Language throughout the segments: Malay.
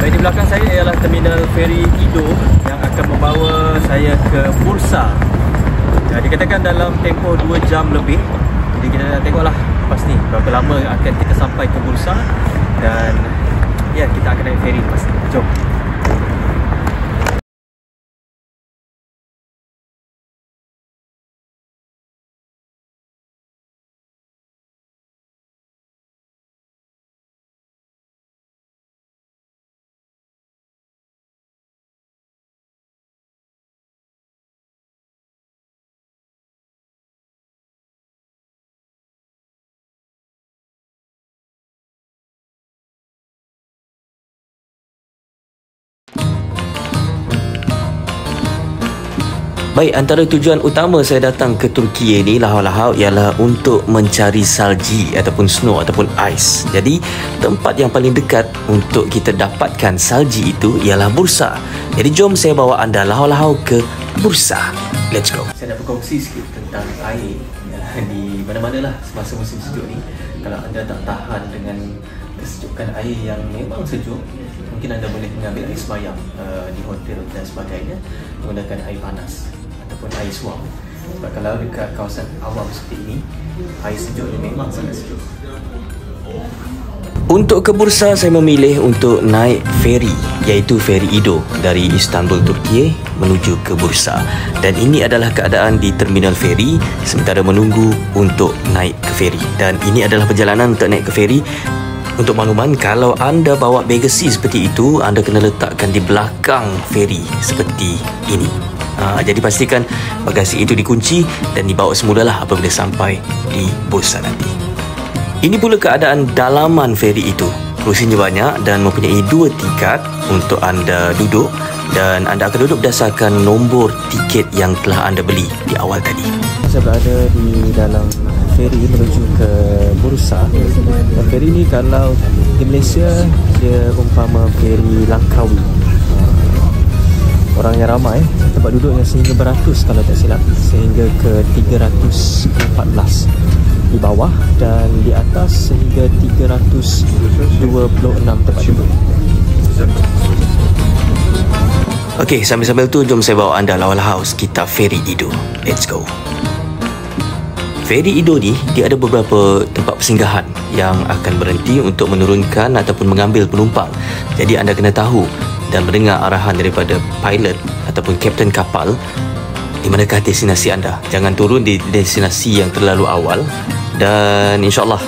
Baik, di belakang saya ialah terminal feri Ido yang akan membawa saya ke Bursa. Dikatakan dalam tempoh 2 jam lebih. Jadi kita nak tengoklah lepas ni berapa lama akan kita sampai ke Bursa. Dan ya, kita akan naik feri lepas ni. Jom. Baik, antara tujuan utama saya datang ke Turki ni lahau-lahau ialah untuk mencari salji ataupun snow ataupun ais. Jadi tempat yang paling dekat untuk kita dapatkan salji itu ialah Bursa. Jadi jom saya bawa anda lahau-lahau ke Bursa. Let's go. Saya nak berkongsi sikit tentang air di mana-mana lah semasa musim sejuk ni. Kalau anda tak tahan dengan kesejukan air yang memang sejuk, mungkin anda boleh mengambil air semayang di hotel dan sebagainya menggunakan air panas ataupun air suam. Sebab kalau dekat kawasan awam seperti ini, air sejuk ni memang sangat sejuk. Untuk ke Bursa, saya memilih untuk naik feri, iaitu feri Ido dari Istanbul, Turki menuju ke Bursa. Dan ini adalah keadaan di terminal feri sementara menunggu untuk naik ke feri. Dan ini adalah perjalanan untuk naik ke feri. Untuk makluman, kalau anda bawa bagasi seperti itu, anda kena letakkan di belakang feri seperti ini. Jadi pastikan bagasi itu dikunci dan dibawa semulalah apabila sampai di Bursa nanti. Ini pula keadaan dalaman feri itu. Kursinya banyak dan mempunyai 2 tingkat untuk anda duduk, dan anda akan duduk berdasarkan nombor tiket yang telah anda beli di awal tadi. Saya berada di dalam feri menuju ke Bursa. Dan feri ni kalau di Malaysia dia umpama feri Langkawi. Orangnya ramai, tempat duduknya sehingga beratus kalau tak silap, sehingga ke 314 di bawah, dan di atas sehingga 326 tempat duduk. Okey, sambil-sambil tu jom saya bawa anda lahau-lahau sekitar feri Ido. Let's go. Feri Ido ni dia ada beberapa tempat persinggahan yang akan berhenti untuk menurunkan ataupun mengambil penumpang. Jadi anda kena tahu dan mendengar arahan daripada pilot ataupun kapten kapal di manakah destinasi anda. Jangan turun di destinasi yang terlalu awal, dan insyaAllah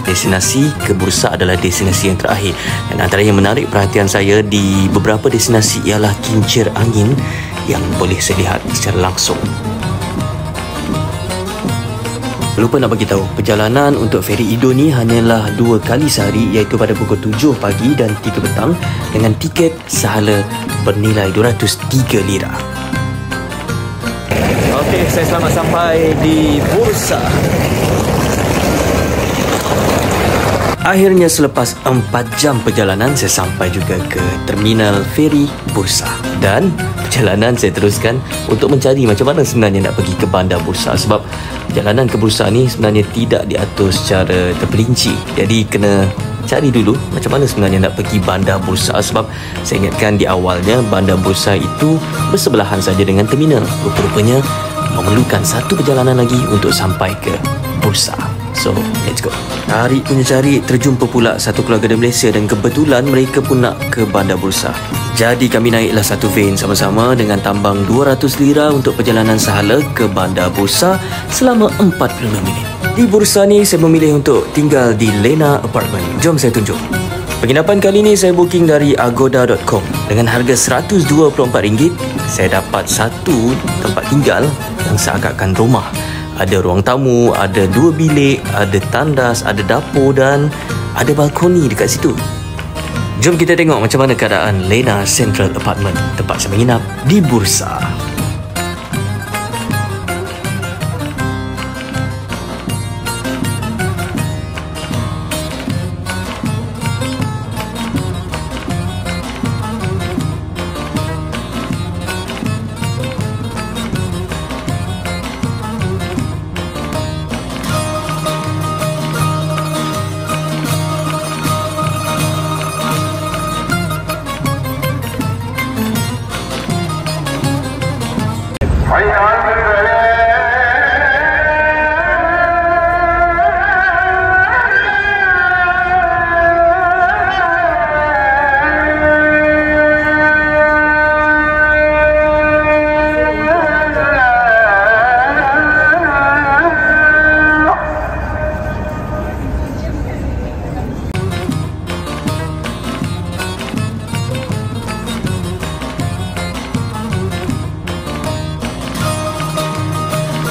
destinasi ke Bursa adalah destinasi yang terakhir. Dan antara yang menarik perhatian saya di beberapa destinasi ialah kincir angin yang boleh saya lihat secara langsung. Lupa nak bagi tahu, perjalanan untuk feri Ido ni hanyalah 2 kali sehari, iaitu pada pukul 7 pagi dan 3 petang dengan tiket sehala bernilai 203 lira. Okey, saya selamat sampai di Bursa. Akhirnya selepas 4 jam perjalanan, saya sampai juga ke terminal feri Bursa. Dan perjalanan saya teruskan untuk mencari macam mana sebenarnya nak pergi ke bandar Bursa. Sebab perjalanan ke Bursa ni sebenarnya tidak diatur secara terperinci. Jadi kena cari dulu macam mana sebenarnya nak pergi bandar Bursa. Sebab saya ingatkan di awalnya bandar Bursa itu bersebelahan saja dengan terminal. Rupa-rupanya memerlukan 1 perjalanan lagi untuk sampai ke Bursa. So, let's go. Cari punya cari, terjumpa pula satu keluarga dari Malaysia dan kebetulan mereka pun nak ke bandar Bursa. Jadi kami naiklah satu van sama-sama dengan tambang 200 lira untuk perjalanan sehala ke bandar Bursa selama 45 minit. Di Bursa ni saya memilih untuk tinggal di Lena Apartment. Jom saya tunjuk. Penginapan kali ni saya booking dari agoda.com. Dengan harga RM124, saya dapat satu tempat tinggal yang seakan-akan rumah. Ada ruang tamu, ada 2 bilik, ada tandas, ada dapur dan ada balkoni dekat situ. Jom kita tengok macam mana keadaan Lena Central Apartment, tempat saya menginap di Bursa.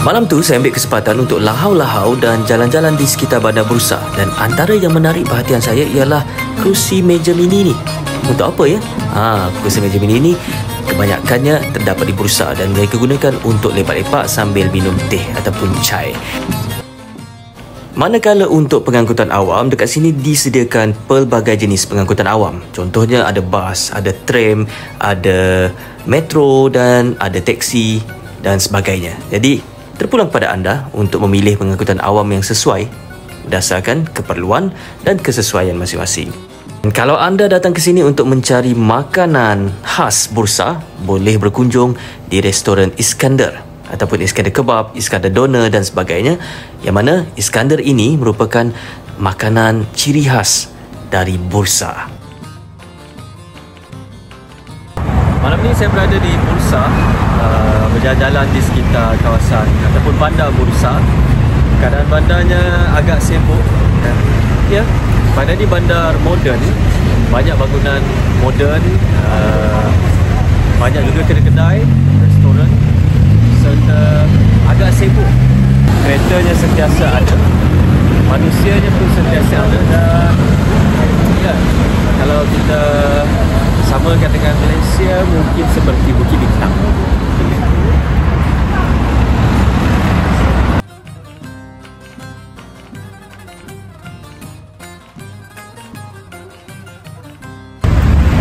Malam tu saya ambil kesempatan untuk lahau-lahau dan jalan-jalan di sekitar Bandar Bursa, dan antara yang menarik perhatian saya ialah kerusi meja mini ni. Untuk apa ya? Kerusi meja mini ni kebanyakannya terdapat di Bursa dan mereka gunakan untuk lepak-lepak sambil minum teh ataupun chai. Manakala untuk pengangkutan awam, dekat sini disediakan pelbagai jenis pengangkutan awam. Contohnya ada bas, ada tram, ada metro dan ada teksi dan sebagainya. Jadi terpulang kepada anda untuk memilih pengangkutan awam yang sesuai berdasarkan keperluan dan kesesuaian masing-masing. Dan kalau anda datang ke sini untuk mencari makanan khas Bursa, boleh berkunjung di restoran Iskandar ataupun Iskandar Kebab, Iskandar Doner dan sebagainya, yang mana Iskandar ini merupakan makanan ciri khas dari Bursa. Malam ni saya berada di Bursa, berjalan-jalan di sekitar kawasan ataupun bandar Bursa. Keadaan bandarnya agak sibuk. Ya, bandar ni bandar moden, banyak bangunan moden, banyak juga kedai-kedai, restoran, serta agak sibuk. Keretanya sentiasa ada, manusianya pun sentiasa ada, dan ya, kalau kita samakan dengan Malaysia, mungkin seperti Bukit Bintang.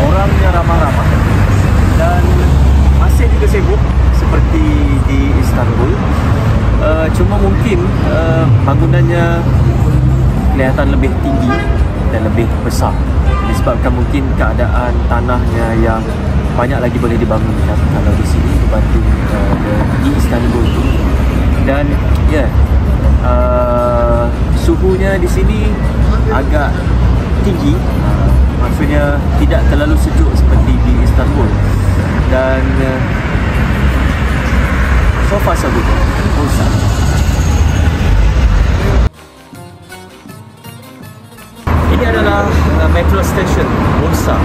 Orangnya ramah-ramah dan masih juga sibuk seperti di Istanbul. Cuma mungkin bangunannya kelihatan lebih tinggi dan lebih besar, disebabkan mungkin keadaan tanahnya yang banyak lagi boleh dibangunkan kalau di sini berbanding di Istanbul. Dan ya, suhunya di sini agak tinggi, maksudnya tidak terlalu sejuk seperti di Istanbul. Dan so far so good, Bursa. Ini adalah metro station Bursa.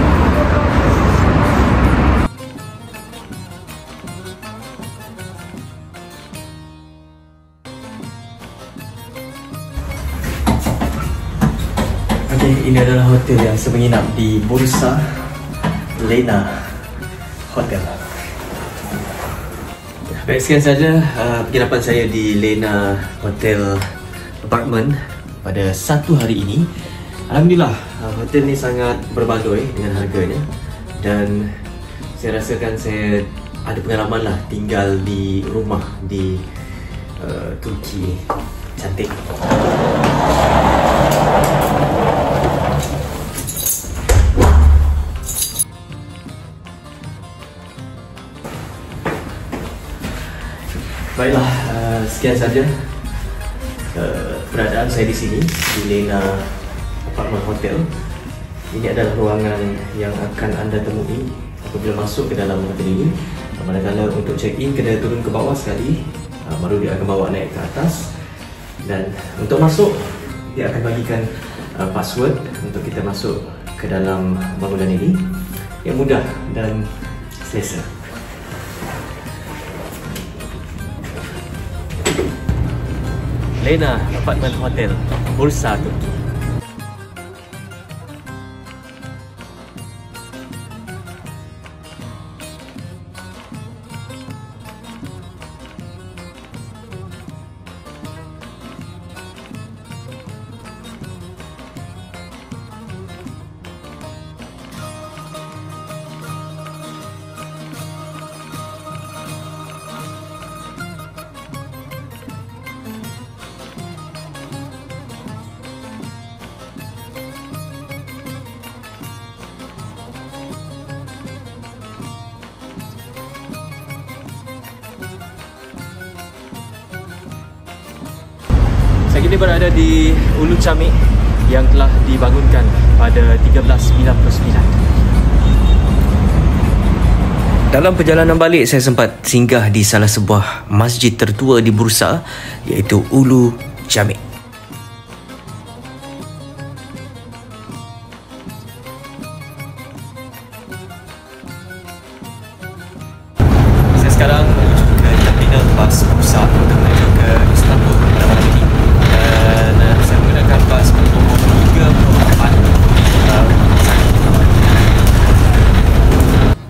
Okey, ini adalah hotel yang saya menginap di Bursa, Lena Hotel. Baik, sekian saja penginapan saya di Lena Hotel Apartment pada satu hari ini. Alhamdulillah, hotel ni sangat berbandoi dengan harganya, dan saya rasakan saya ada pengalaman lah tinggal di rumah di Turki. Cantik. Baiklah, sekian saja keberadaan saya di sini di Lena Apartment Hotel. Ini adalah ruangan yang akan anda temui apabila masuk ke dalam hotel ini. Manakala untuk check in, kena turun ke bawah sekali, baru dia akan bawa naik ke atas. Dan untuk masuk, dia akan bagikan password untuk kita masuk ke dalam bangunan ini, yang mudah dan selesa. Lena Apartment Hotel, Bursa, Turki. Saya kini berada di Ulu Camik yang telah dibangunkan pada 1399. Dalam perjalanan balik, saya sempat singgah di salah sebuah masjid tertua di Bursa, iaitu Ulu Camik. Saya sekarang menuju ke terminal bas Bursa untuk menuju tempat.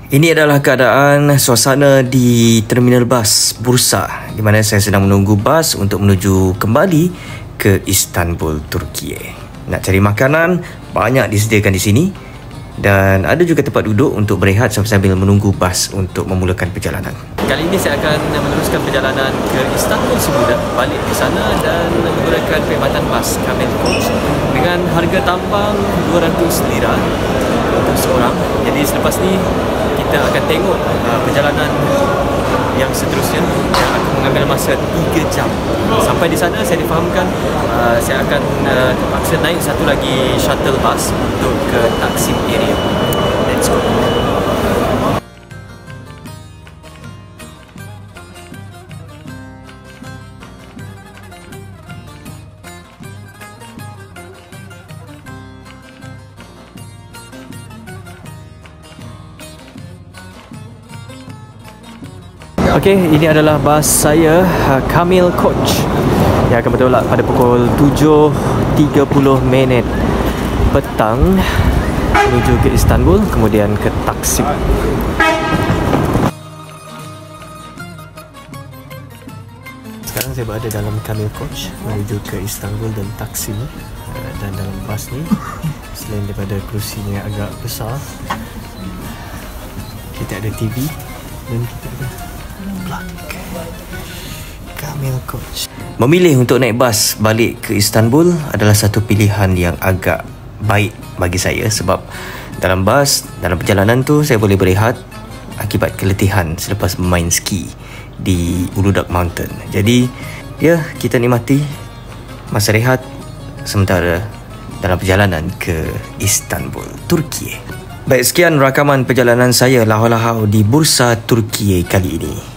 Ini adalah keadaan suasana di terminal bas Bursa, di mana saya sedang menunggu bas untuk menuju kembali ke Istanbul, Turki. Nak cari makanan, banyak disediakan di sini dan ada juga tempat duduk untuk berehat sambil menunggu bas untuk memulakan perjalanan. Kali ini saya akan meneruskan perjalanan ke Istanbul semula, balik di sana dan menggunakan perkhidmatan bas Camel Coach dengan harga tambang 200 lira untuk seorang. Jadi selepas ni kita akan tengok perjalanan yang seterusnya yang akan mengambil masa 3 jam. Sampai di sana saya difahamkan saya akan terpaksa naik satu lagi shuttle bus untuk ke Taksim area. Let's go. Okey, ini adalah bas saya Camel Coach yang akan bertolak pada pukul 7.30 petang menuju ke Istanbul, kemudian ke Taksim. Sekarang saya berada dalam Camel Coach menuju ke Istanbul dan Taksim. Dan dalam bas ni, selain daripada kerusinya agak besar, kita ada TV dan kita ada Camel Coach. Memilih untuk naik bas balik ke Istanbul adalah satu pilihan yang agak baik bagi saya sebab dalam bas, dalam perjalanan tu saya boleh berehat akibat keletihan selepas bermain ski di Uludağ Mountain. Jadi, ya, kita nikmati masa rehat sementara dalam perjalanan ke Istanbul, Turki. Baik, sekian rakaman perjalanan saya lahau-lahau di Bursa Turki kali ini.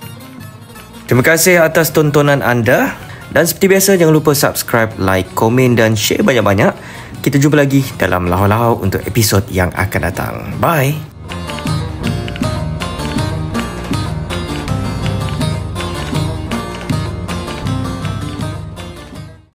Terima kasih atas tontonan anda dan seperti biasa jangan lupa subscribe, like, komen dan share banyak-banyak. Kita jumpa lagi dalam lahau-lahau untuk episod yang akan datang. Bye.